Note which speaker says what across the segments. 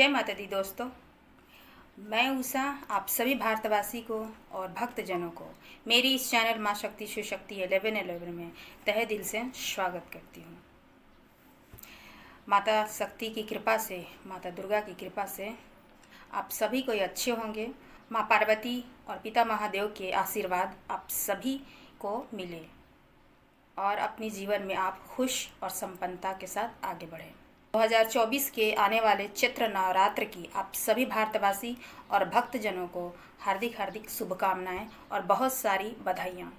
Speaker 1: जय माता दी दोस्तों, मैं उषा आप सभी भारतवासी को और भक्तजनों को मेरी इस चैनल माँ शक्ति शिव शक्ति 1111 में तहे दिल से स्वागत करती हूँ। माता शक्ति की कृपा से, माता दुर्गा की कृपा से आप सभी कोई अच्छे होंगे। माँ पार्वती और पिता महादेव के आशीर्वाद आप सभी को मिले और अपने जीवन में आप खुश और संपन्नता के साथ आगे बढ़ें। 2024 के आने वाले चैत्र नवरात्र की आप सभी भारतवासी और भक्तजनों को हार्दिक हार्दिक शुभकामनाएं और बहुत सारी बधाइयाँ।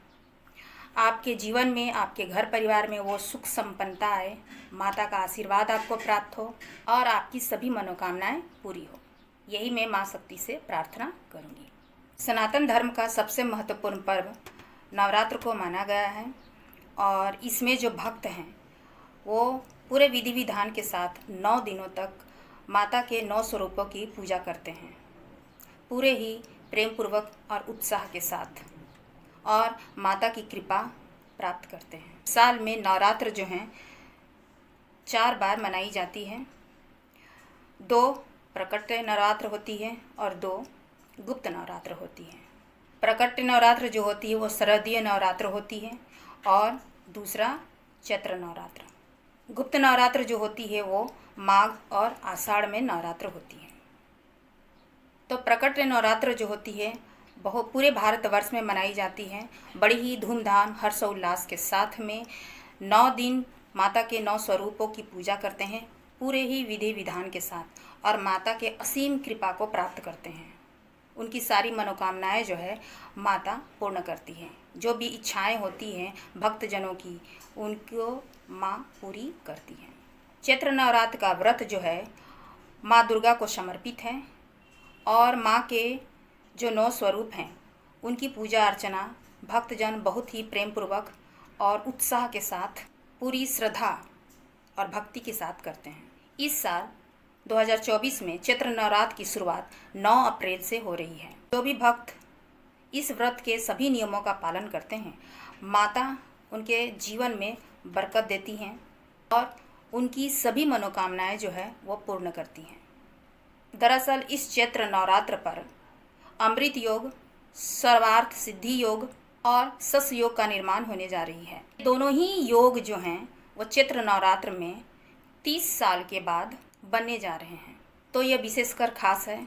Speaker 1: आपके जीवन में, आपके घर परिवार में वो सुख संपन्नता आए, माता का आशीर्वाद आपको प्राप्त हो और आपकी सभी मनोकामनाएं पूरी हो। यही मैं माँ शक्ति से प्रार्थना करूँगी। सनातन धर्म का सबसे महत्वपूर्ण पर्व नवरात्र को माना गया है और इसमें जो भक्त हैं वो पूरे विधि विधान के साथ 9 दिनों तक माता के 9 स्वरूपों की पूजा करते हैं, पूरे ही प्रेम पूर्वक और उत्साह के साथ, और माता की कृपा प्राप्त करते हैं। साल में नवरात्र जो हैं 4 बार मनाई जाती है। 2 प्रकट नवरात्र होती है और 2 गुप्त नवरात्र होती है। प्रकट नवरात्र जो होती है वो शरदीय नवरात्र होती है और दूसरा चैत्र नवरात्र। गुप्त नवरात्र जो होती है वो माघ और आषाढ़ में नवरात्र होती है। तो प्रकट नवरात्र जो होती है बहुत पूरे भारतवर्ष में मनाई जाती है, बड़ी ही धूमधाम हर्षोल्लास के साथ में 9 दिन माता के 9 स्वरूपों की पूजा करते हैं, पूरे ही विधि विधान के साथ, और माता के असीम कृपा को प्राप्त करते हैं। उनकी सारी मनोकामनाएं जो है माता पूर्ण करती हैं। जो भी इच्छाएं होती हैं भक्तजनों की उनको माँ पूरी करती हैं। चैत्र नवरात्र का व्रत जो है माँ दुर्गा को समर्पित है और माँ के जो 9 स्वरूप हैं उनकी पूजा अर्चना भक्तजन बहुत ही प्रेम पूर्वक और उत्साह के साथ, पूरी श्रद्धा और भक्ति के साथ करते हैं। इस साल 2024 में चैत्र नवरात्र की शुरुआत 9 अप्रैल से हो रही है। जो भी भक्त इस व्रत के सभी नियमों का पालन करते हैं, माता उनके जीवन में बरकत देती हैं और उनकी सभी मनोकामनाएं जो है वो पूर्ण करती हैं। दरअसल इस चैत्र नवरात्र पर अमृत योग, सर्वार्थ सिद्धि योग और सस योग का निर्माण होने जा रही है। दोनों ही योग जो हैं वो चैत्र नवरात्र में 30 साल के बाद बनने जा रहे हैं। तो यह विशेषकर खास है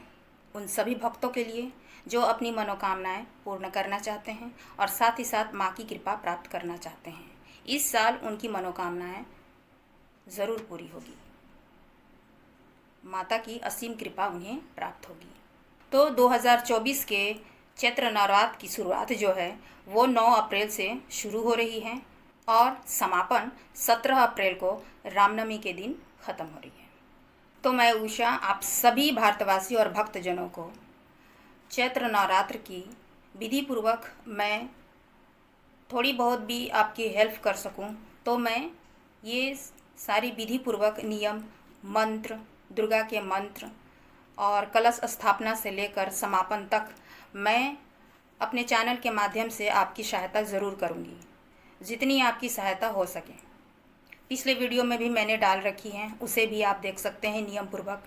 Speaker 1: उन सभी भक्तों के लिए जो अपनी मनोकामनाएं पूर्ण करना चाहते हैं और साथ ही साथ माँ की कृपा प्राप्त करना चाहते हैं। इस साल उनकी मनोकामनाएं ज़रूर पूरी होगी, माता की असीम कृपा उन्हें प्राप्त होगी। तो 2024 के चैत्र नवरात्र की शुरुआत जो है वो 9 अप्रैल से शुरू हो रही है और समापन 17 अप्रैल को रामनवमी के दिन ख़त्म हो रही है। तो मैं उषा आप सभी भारतवासी और भक्तजनों को चैत्र नवरात्र की विधि पूर्वक मैं थोड़ी बहुत भी आपकी हेल्प कर सकूं तो मैं ये सारी विधि पूर्वक नियम, मंत्र, दुर्गा के मंत्र और कलश स्थापना से लेकर समापन तक मैं अपने चैनल के माध्यम से आपकी सहायता ज़रूर करूंगी, जितनी आपकी सहायता हो सके। पिछले वीडियो में भी मैंने डाल रखी हैं, उसे भी आप देख सकते हैं नियम पूर्वक।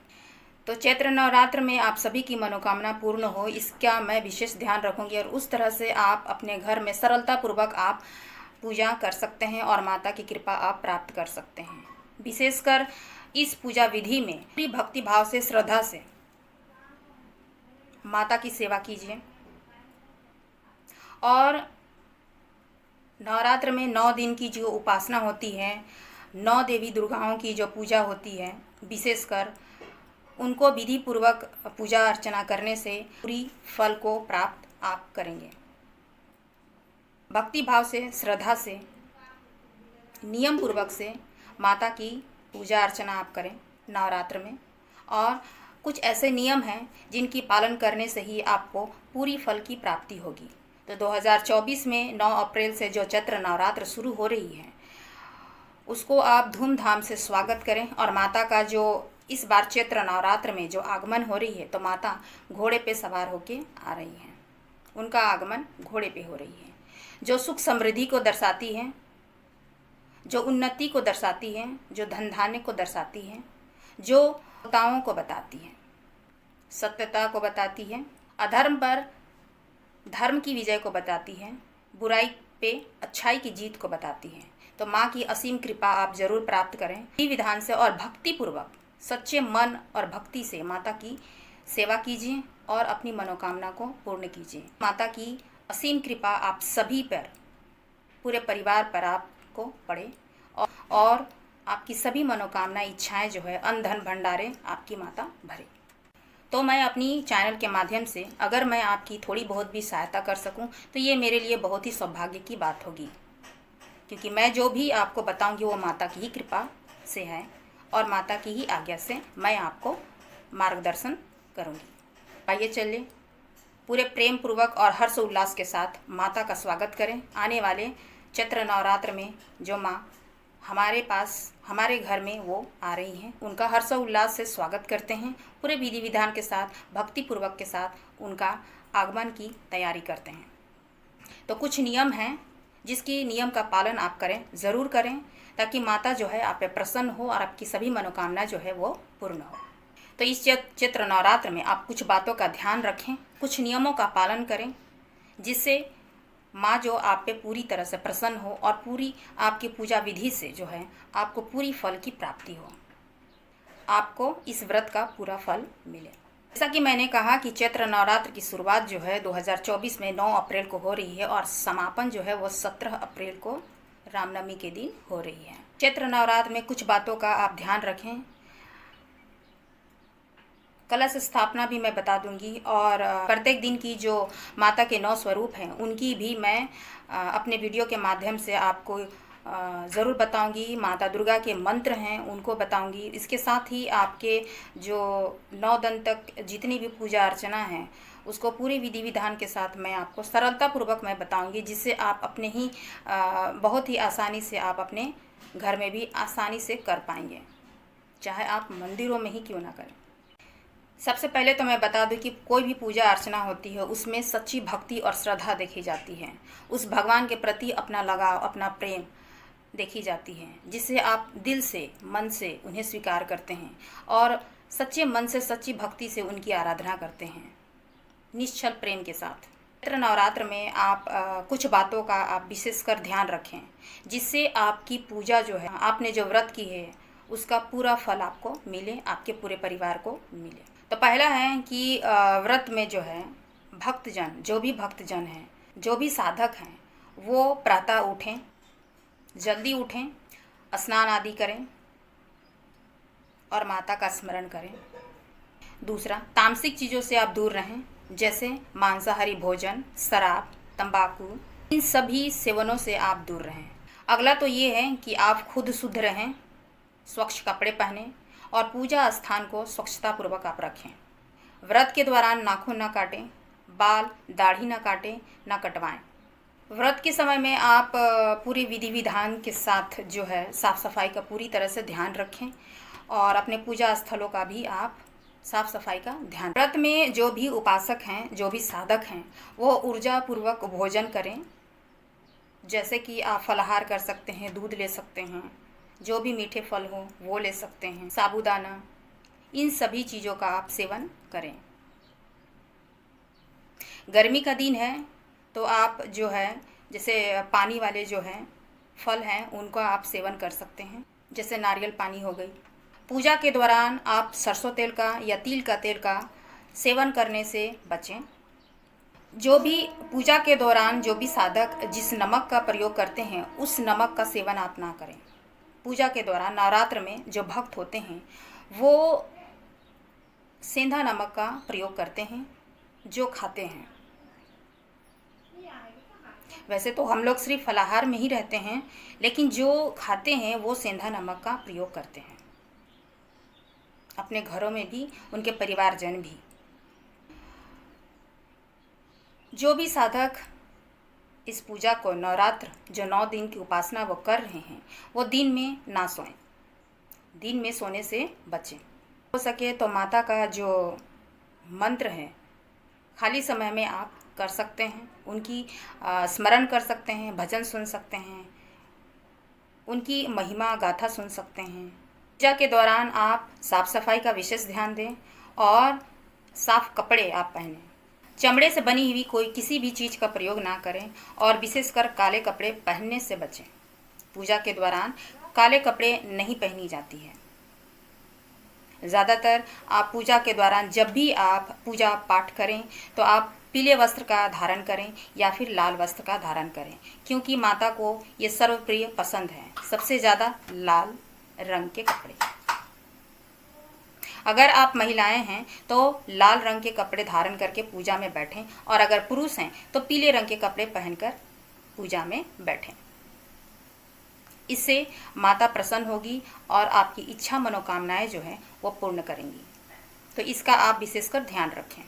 Speaker 1: तो चैत्र नवरात्र में आप सभी की मनोकामना पूर्ण हो इसका मैं विशेष ध्यान रखूंगी और उस तरह से आप अपने घर में सरलता पूर्वक आप पूजा कर सकते हैं और माता की कृपा आप प्राप्त कर सकते हैं। विशेषकर इस पूजा विधि में पूरी भक्ति भाव से, श्रद्धा से माता की सेवा कीजिए। और नवरात्र में 9 दिन की जो उपासना होती है, 9 देवी दुर्गाओं की जो पूजा होती है, विशेषकर उनको विधि पूर्वक पूजा अर्चना करने से पूरी फल को प्राप्त आप करेंगे। भक्ति भाव से, श्रद्धा से, नियम पूर्वक से माता की पूजा अर्चना आप करें नवरात्र में। और कुछ ऐसे नियम हैं जिनकी पालन करने से ही आपको पूरी फल की प्राप्ति होगी। तो 2024 में 9 अप्रैल से जो चैत्र नवरात्र शुरू हो रही है उसको आप धूमधाम से स्वागत करें। और माता का जो इस बार चैत्र नवरात्र में जो आगमन हो रही है, तो माता घोड़े पे सवार होके आ रही हैं। उनका आगमन घोड़े पे हो रही है, जो सुख समृद्धि को दर्शाती है, जो उन्नति को दर्शाती है, जो धन धान्य को दर्शाती है, जो देवताओं को बताती है। सत्यता को बताती है, अधर्म पर धर्म की विजय को बताती है, बुराई पे अच्छाई की जीत को बताती है। तो माँ की असीम कृपा आप जरूर प्राप्त करें। विधि विधान से और भक्ति पूर्वक सच्चे मन और भक्ति से माता की सेवा कीजिए और अपनी मनोकामना को पूर्ण कीजिए। माता की असीम कृपा आप सभी पर, पूरे परिवार पर आपको पड़े और आपकी सभी मनोकामना इच्छाएं जो है अन्न धन भंडारे आपकी माता भरे। तो मैं अपनी चैनल के माध्यम से अगर मैं आपकी थोड़ी बहुत भी सहायता कर सकूं तो ये मेरे लिए बहुत ही सौभाग्य की बात होगी, क्योंकि मैं जो भी आपको बताऊंगी वो माता की ही कृपा से है और माता की ही आज्ञा से मैं आपको मार्गदर्शन करूंगी। आइए चलिए पूरे प्रेम पूर्वक और हर्ष उल्लास के साथ माता का स्वागत करें। आने वाले चैत्र नवरात्र में जो माँ हमारे पास, हमारे घर में वो आ रही हैं, उनका हर्ष उल्लास से स्वागत करते हैं। पूरे विधि विधान के साथ, भक्ति पूर्वक के साथ उनका आगमन की तैयारी करते हैं। तो कुछ नियम हैं जिसकी नियम का पालन आप करें, ज़रूर करें, ताकि माता जो है आप पे प्रसन्न हो और आपकी सभी मनोकामना जो है वो पूर्ण हो। तो इस चैत्र नवरात्र में आप कुछ बातों का ध्यान रखें, कुछ नियमों का पालन करें, जिससे माँ जो आप पे पूरी तरह से प्रसन्न हो और पूरी आपकी पूजा विधि से जो है आपको पूरी फल की प्राप्ति हो, आपको इस व्रत का पूरा फल मिले। जैसा कि मैंने कहा कि चैत्र नवरात्र की शुरुआत जो है 2024 में 9 अप्रैल को हो रही है और समापन जो है वो 17 अप्रैल को रामनवमी के दिन हो रही है। चैत्र नवरात्र में कुछ बातों का आप ध्यान रखें। कलश स्थापना भी मैं बता दूंगी और प्रत्येक दिन की जो माता के 9 स्वरूप हैं उनकी भी मैं अपने वीडियो के माध्यम से आपको ज़रूर बताऊंगी। माता दुर्गा के मंत्र हैं उनको बताऊंगी। इसके साथ ही आपके जो 9 दिन तक जितनी भी पूजा अर्चना है उसको पूरी विधि विधान के साथ मैं आपको सरलतापूर्वक मैं बताऊंगी, जिससे आप अपने ही बहुत ही आसानी से आप अपने घर में भी आसानी से कर पाएंगे, चाहे आप मंदिरों में ही क्यों ना करें। सबसे पहले तो मैं बता दूं कि कोई भी पूजा अर्चना होती है उसमें सच्ची भक्ति और श्रद्धा देखी जाती है। उस भगवान के प्रति अपना लगाव, अपना प्रेम देखी जाती है, जिससे आप दिल से, मन से उन्हें स्वीकार करते हैं और सच्चे मन से, सच्ची भक्ति से उनकी आराधना करते हैं, निश्चल प्रेम के साथ। चैत्र नवरात्र में आप कुछ बातों का आप विशेषकर ध्यान रखें, जिससे आपकी पूजा जो है, आपने जो व्रत की है उसका पूरा फल आपको मिले, आपके पूरे परिवार को मिले। तो पहला है कि व्रत में जो है भक्तजन, जो भी भक्तजन हैं, जो भी साधक हैं, वो प्रातः उठें, जल्दी उठें, स्नान आदि करें और माता का स्मरण करें। दूसरा, तामसिक चीज़ों से आप दूर रहें, जैसे मांसाहारी भोजन, शराब, तंबाकू, इन सभी सेवनों से आप दूर रहें। अगला तो ये है कि आप खुद शुद्ध रहें, स्वच्छ कपड़े पहनें और पूजा स्थान को स्वच्छता पूर्वक आप रखें। व्रत के दौरान नाखून ना काटें, बाल दाढ़ी ना काटें, ना कटवाएं। व्रत के समय में आप पूरी विधि विधान के साथ जो है साफ़ सफाई का पूरी तरह से ध्यान रखें और अपने पूजा स्थलों का भी आप साफ़ सफाई का ध्यान। व्रत में जो भी उपासक हैं, जो भी साधक हैं, वो ऊर्जा पूर्वक भोजन करें, जैसे कि आप फलाहार कर सकते हैं, दूध ले सकते हैं, जो भी मीठे फल हो वो ले सकते हैं, साबूदाना, इन सभी चीज़ों का आप सेवन करें। गर्मी का दिन है तो आप जो है जैसे पानी वाले जो हैं फल हैं उनका आप सेवन कर सकते हैं, जैसे नारियल पानी हो गई। पूजा के दौरान आप सरसों तेल का या तिल का तेल का सेवन करने से बचें। जो भी पूजा के दौरान जो भी साधक जिस नमक का प्रयोग करते हैं उस नमक का सेवन आप ना करें। पूजा के दौरान नवरात्र में जो भक्त होते हैं वो सेंधा नमक का प्रयोग करते हैं, जो खाते हैं। वैसे तो हम लोग सिर्फ फलाहार में ही रहते हैं, लेकिन जो खाते हैं वो सेंधा नमक का प्रयोग करते हैं, अपने घरों में भी, उनके परिवारजन भी। जो भी साधक इस पूजा को, नवरात्र जो 9 दिन की उपासना वो कर रहे हैं, वो दिन में ना सोएं, दिन में सोने से बचें। हो सके तो माता का जो मंत्र है खाली समय में आप कर सकते हैं, उनकी स्मरण कर सकते हैं, भजन सुन सकते हैं, उनकी महिमा गाथा सुन सकते हैं। पूजा के दौरान आप साफ़ सफाई का विशेष ध्यान दें और साफ कपड़े आप पहनें। चमड़े से बनी हुई कोई किसी भी चीज़ का प्रयोग ना करें और विशेषकर काले कपड़े पहनने से बचें। पूजा के दौरान काले कपड़े नहीं पहनी जाती है। ज़्यादातर आप पूजा के दौरान जब भी आप पूजा पाठ करें तो आप पीले वस्त्र का धारण करें या फिर लाल वस्त्र का धारण करें, क्योंकि माता को ये सर्वप्रिय पसंद है, सबसे ज़्यादा लाल रंग के कपड़े। अगर आप महिलाएं हैं तो लाल रंग के कपड़े धारण करके पूजा में बैठें और अगर पुरुष हैं तो पीले रंग के कपड़े पहनकर पूजा में बैठें। इससे माता प्रसन्न होगी और आपकी इच्छा मनोकामनाएं जो हैं वो पूर्ण करेंगी। तो इसका आप विशेषकर ध्यान रखें।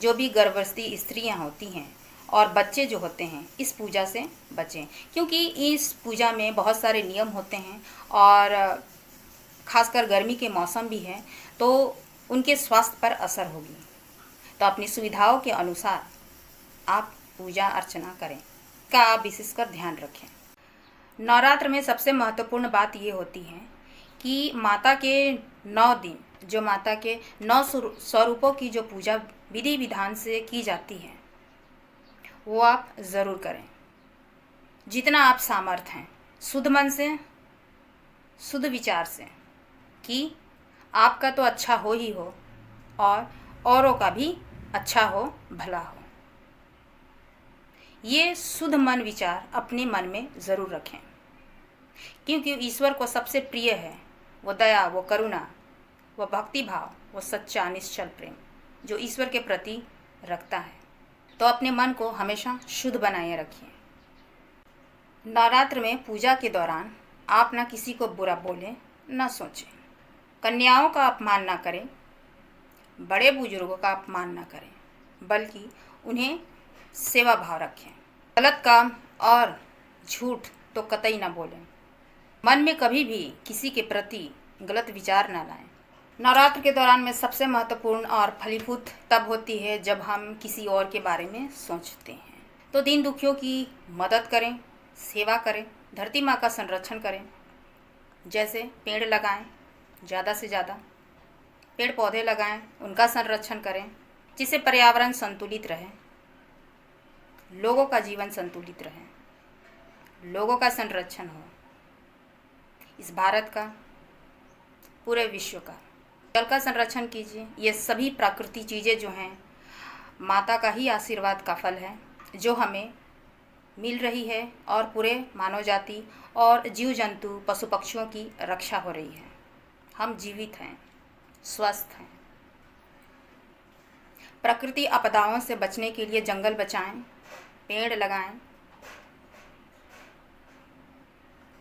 Speaker 1: जो भी गर्भवती स्त्रियां होती हैं और बच्चे जो होते हैं इस पूजा से बचें, क्योंकि इस पूजा में बहुत सारे नियम होते हैं और खासकर गर्मी के मौसम भी है तो उनके स्वास्थ्य पर असर होगी। तो अपनी सुविधाओं के अनुसार आप पूजा अर्चना करें, का आप विशेषकर ध्यान रखें। नवरात्र में सबसे महत्वपूर्ण बात ये होती है कि माता के 9 दिन, जो माता के 9 स्वरूपों की जो पूजा विधि विधान से की जाती है वो आप ज़रूर करें। जितना आप सामर्थ हैं, शुद्ध मन से, शुद्ध विचार से, कि आपका तो अच्छा हो ही हो और औरों का भी अच्छा हो, भला हो। ये शुद्ध मन विचार अपने मन में ज़रूर रखें, क्योंकि ईश्वर को सबसे प्रिय है वो दया, वो करुणा, वो भक्ति भाव, वो सच्चा निश्चल प्रेम जो ईश्वर के प्रति रखता है। तो अपने मन को हमेशा शुद्ध बनाए रखिए। नवरात्र में पूजा के दौरान आप ना किसी को बुरा बोलें, ना सोचें। कन्याओं का अपमान ना करें, बड़े बुजुर्गों का अपमान ना करें, बल्कि उन्हें सेवा भाव रखें। गलत काम और झूठ तो कतई ना बोलें। मन में कभी भी किसी के प्रति गलत विचार ना लाएं। नवरात्र के दौरान में सबसे महत्वपूर्ण और फलीभूत तब होती है जब हम किसी और के बारे में सोचते हैं। तो दीन दुखियों की मदद करें, सेवा करें, धरती माँ का संरक्षण करें। जैसे पेड़ लगाएं, ज़्यादा से ज़्यादा पेड़ पौधे लगाएं, उनका संरक्षण करें, जिससे पर्यावरण संतुलित रहे, लोगों का जीवन संतुलित रहे, लोगों का संरक्षण हो, इस भारत का, पूरे विश्व का। जल का संरक्षण कीजिए। ये सभी प्राकृतिक चीज़ें जो हैं माता का ही आशीर्वाद का फल है जो हमें मिल रही है और पूरे मानव जाति और जीव जंतु पशु पक्षियों की रक्षा हो रही है। हम जीवित हैं, स्वस्थ हैं। प्रकृति आपदाओं से बचने के लिए जंगल बचाएं, पेड़ लगाएं,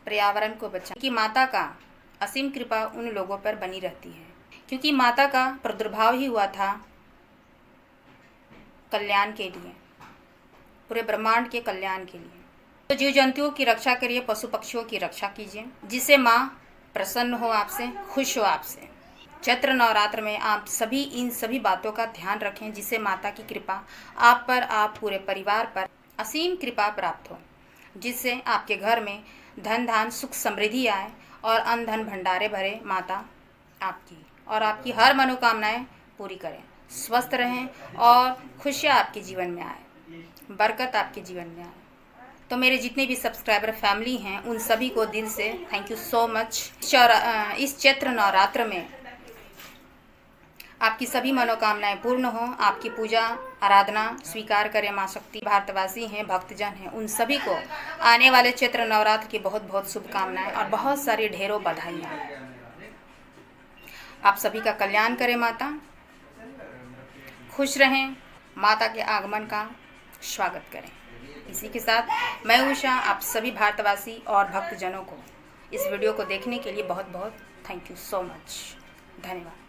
Speaker 1: पर्यावरण को बचाएं, कि माता का असीम कृपा उन लोगों पर बनी रहती है, क्योंकि माता का प्रादुर्भाव ही हुआ था कल्याण के लिए, पूरे ब्रह्मांड के कल्याण के लिए। तो जीव जंतुओं की रक्षा करिए, पशु पक्षियों की रक्षा कीजिए, जिससे माँ प्रसन्न हो आपसे, खुश हो आपसे। चैत्र नवरात्र में आप सभी इन सभी बातों का ध्यान रखें, जिससे माता की कृपा आप पर, आप पूरे परिवार पर असीम कृपा प्राप्त हो, जिससे आपके घर में धन धान सुख समृद्धि आए और अन्न धन भंडारे भरे माता आपकी और आपकी हर मनोकामनाएं पूरी करें। स्वस्थ रहें और खुशियाँ आपके जीवन में आए, बरकत आपके जीवन में आए। तो मेरे जितने भी सब्सक्राइबर फैमिली हैं उन सभी को दिल से थैंक यू सो मच। इस चैत्र नवरात्र में आपकी सभी मनोकामनाएं पूर्ण हो, आपकी पूजा आराधना स्वीकार करें माँ शक्ति। भारतवासी हैं, भक्तजन हैं, उन सभी को आने वाले चैत्र नवरात्र की बहुत बहुत शुभकामनाएं और बहुत सारी ढेरों बधाइयाँ। आप सभी का कल्याण करें माता, खुश रहें, माता के आगमन का स्वागत करें। इसी के साथ मैं उषा आप सभी भारतवासी और भक्तजनों को इस वीडियो को देखने के लिए बहुत बहुत थैंक यू सो मच। धन्यवाद।